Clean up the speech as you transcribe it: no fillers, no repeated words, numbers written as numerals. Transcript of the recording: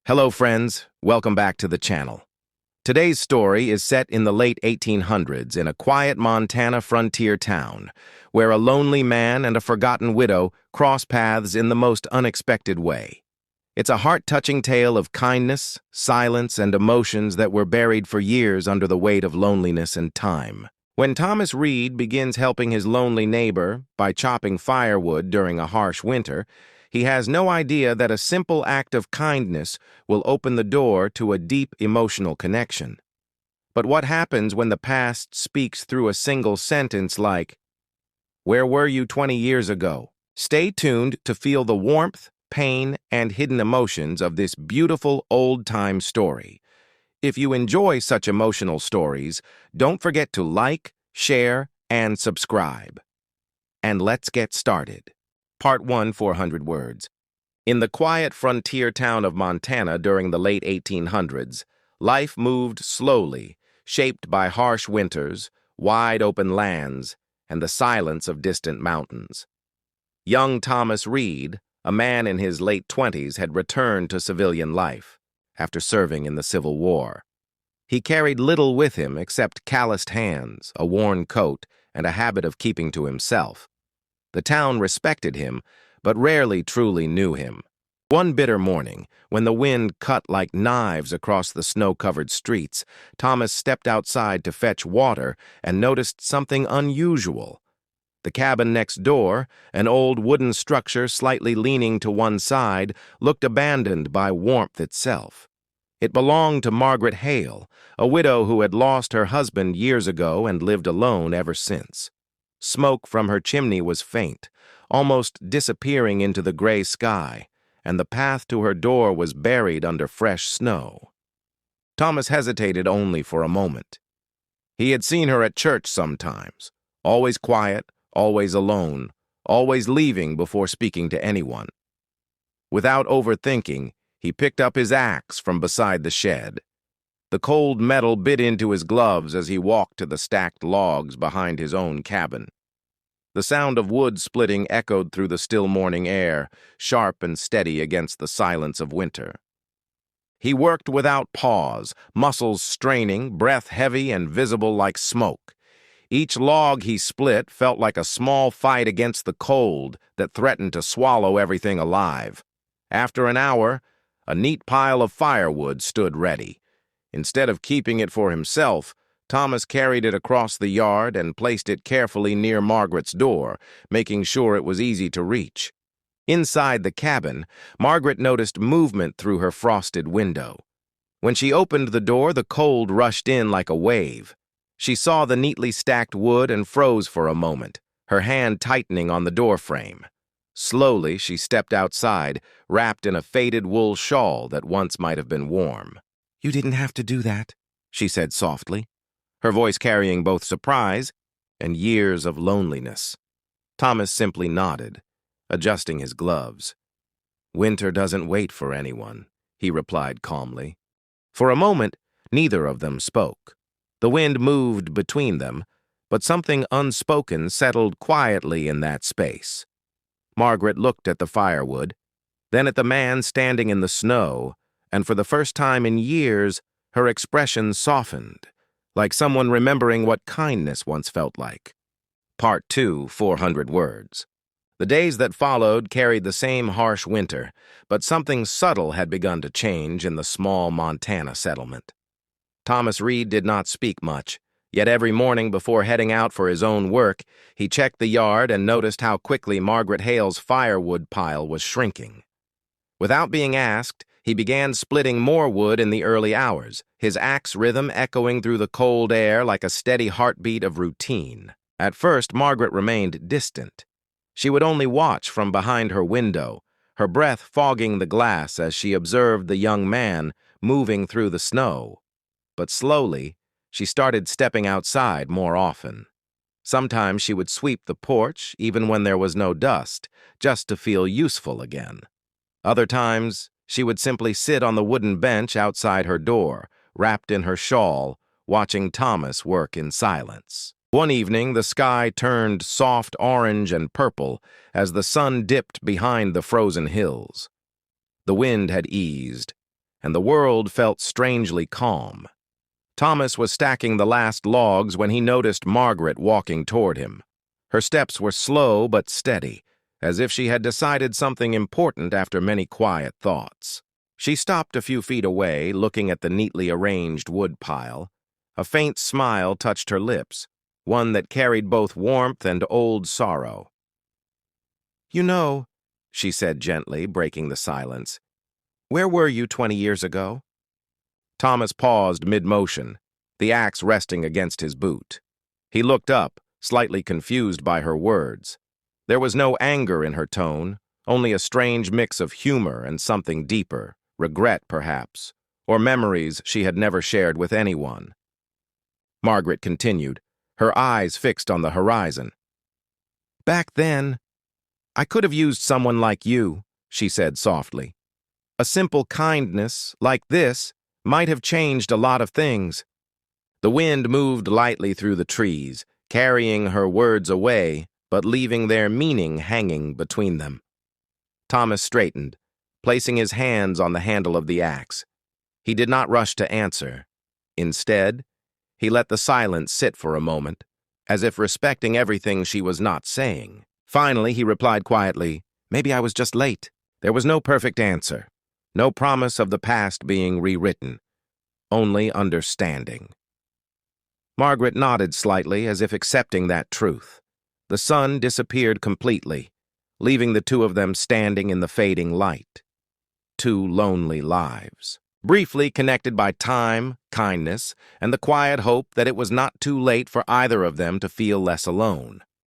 Hello friends, welcome back to the channel. Today's story is set in the late 1800s in a quiet Montana frontier town, where a lonely man and a forgotten widow cross paths in the most unexpected way. It's a heart-touching tale of kindness, silence, and emotions that were buried for years under the weight of loneliness and time. When Thomas Reed begins helping his lonely neighbor by chopping firewood during a harsh winter, he has no idea that a simple act of kindness will open the door to a deep emotional connection. But what happens when the past speaks through a single sentence like, "Where were you 20 years ago?" Stay tuned to feel the warmth, pain, and hidden emotions of this beautiful old-time story. If you enjoy such emotional stories, don't forget to like, share, and subscribe. And let's get started. Part 1, 400 words. In the quiet frontier town of Montana during the late 1800s, life moved slowly, shaped by harsh winters, wide open lands, and the silence of distant mountains. Young Thomas Reed, a man in his late 20s, had returned to civilian life after serving in the Civil War. He carried little with him except calloused hands, a worn coat, and a habit of keeping to himself. The town respected him, but rarely truly knew him. One bitter morning, when the wind cut like knives across the snow-covered streets, Thomas stepped outside to fetch water and noticed something unusual. The cabin next door, an old wooden structure slightly leaning to one side, looked abandoned by warmth itself. It belonged to Margaret Hale, a widow who had lost her husband years ago and lived alone ever since. Smoke from her chimney was faint, almost disappearing into the gray sky, and the path to her door was buried under fresh snow. Thomas hesitated only for a moment. He had seen her at church sometimes, always quiet, always alone, always leaving before speaking to anyone. Without overthinking, he picked up his axe from beside the shed. The cold metal bit into his gloves as he walked to the stacked logs behind his own cabin. The sound of wood splitting echoed through the still morning air, sharp and steady against the silence of winter. He worked without pause, muscles straining, breath heavy and visible like smoke. Each log he split felt like a small fight against the cold that threatened to swallow everything alive. After an hour, a neat pile of firewood stood ready. Instead of keeping it for himself, Thomas carried it across the yard and placed it carefully near Margaret's door, making sure it was easy to reach. Inside the cabin, Margaret noticed movement through her frosted window. When she opened the door, the cold rushed in like a wave. She saw the neatly stacked wood and froze for a moment, her hand tightening on the doorframe. Slowly, she stepped outside, wrapped in a faded wool shawl that once might have been warm. "You didn't have to do that," she said softly, her voice carrying both surprise and years of loneliness. Thomas simply nodded, adjusting his gloves. "Winter doesn't wait for anyone," he replied calmly. For a moment, neither of them spoke. The wind moved between them, but something unspoken settled quietly in that space. Margaret looked at the firewood, then at the man standing in the snow, and for the first time in years, her expression softened, like someone remembering what kindness once felt like. Part 2, 400 words. The days that followed carried the same harsh winter, but something subtle had begun to change in the small Montana settlement. Thomas Reed did not speak much, yet every morning before heading out for his own work, he checked the yard and noticed how quickly Margaret Hale's firewood pile was shrinking. Without being asked, he began splitting more wood in the early hours, his axe rhythm echoing through the cold air like a steady heartbeat of routine. At first, Margaret remained distant. She would only watch from behind her window, her breath fogging the glass as she observed the young man moving through the snow. But slowly, she started stepping outside more often. Sometimes she would sweep the porch, even when there was no dust, just to feel useful again. Other times, she would simply sit on the wooden bench outside her door, wrapped in her shawl, watching Thomas work in silence. One evening, the sky turned soft orange and purple as the sun dipped behind the frozen hills. The wind had eased, and the world felt strangely calm. Thomas was stacking the last logs when he noticed Margaret walking toward him. Her steps were slow but steady, as if she had decided something important after many quiet thoughts. She stopped a few feet away, looking at the neatly arranged wood pile. A faint smile touched her lips, one that carried both warmth and old sorrow. "You know," she said gently, breaking the silence, "where were you 20 years ago?" Thomas paused mid-motion, the axe resting against his boot. He looked up, slightly confused by her words. There was no anger in her tone, only a strange mix of humor and something deeper, regret perhaps, or memories she had never shared with anyone. Margaret continued, her eyes fixed on the horizon. "Back then, I could have used someone like you," she said softly. "A simple kindness, like this, might have changed a lot of things." The wind moved lightly through the trees, carrying her words away, but leaving their meaning hanging between them. Thomas straightened, placing his hands on the handle of the axe. He did not rush to answer. Instead, he let the silence sit for a moment, as if respecting everything she was not saying. Finally, he replied quietly, "Maybe I was just late." There was no perfect answer, no promise of the past being rewritten, only understanding. Margaret nodded slightly, as if accepting that truth. The sun disappeared completely, leaving the two of them standing in the fading light. Two lonely lives, briefly connected by time, kindness, and the quiet hope that it was not too late for either of them to feel less alone.